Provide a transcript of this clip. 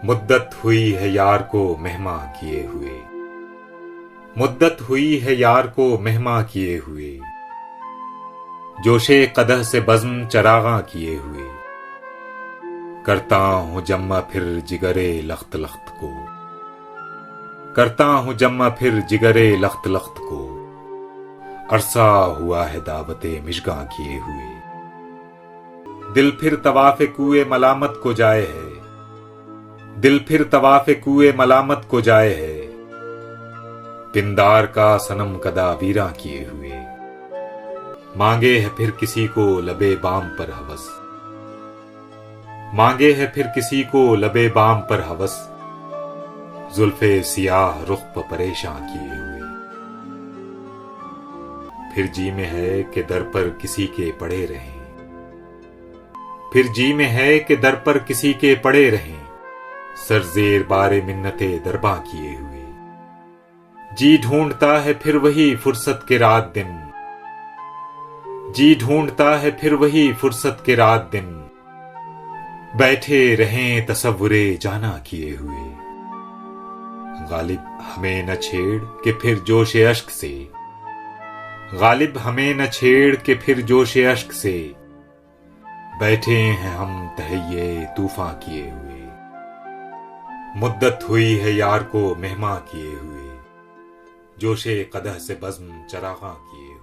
मुद्दत हुई है यार को मेहमा किए हुए, मुद्दत हुई है यार को मेहमा किए हुए, जोशे कदह से बज़्म चरागा किए हुए। करता हूं जम्मा फिर जिगरे लख्त लख्त को, करता हूं जम्मा फिर जिगरे लख्त लख्त को। अरसा हुआ है दावते मिशगा किए हुए, दिल फिर तवाफ़े कुए मलामत को जाए है, दिल फिर तवाफ़े कुए मलामत को जाए है। पिंदार का सनम कदा वीरा किए हुए, मांगे है फिर किसी को लबे बाम पर हवस, मांगे है फिर किसी को लबे बाम पर हवस। जुल्फे सियाह रुख पर परेशान किए हुए, फिर जी में है कि दर पर किसी के पड़े रहें, फिर जी में है कि दर पर किसी के पड़े रहें। सरजेर बारे मिन्नते दरबा किए हुए, जी ढूंढता है फिर वही फुर्सत के रात दिन, जी ढूंढता है फिर वही फुर्सत के रात दिन। बैठे रहें तसव्वुरे जाना किए हुए, गालिब हमें न छेड़ के फिर जोशे अश्क से, गालिब हमें न छेड़ के फिर जोशे अश्क से। बैठे हैं हम तहैये तूफान किए हुए, मुद्दत हुई है यार को मेहमा किए हुए, जोशे कदह से बज़्म चरागा किए हुए।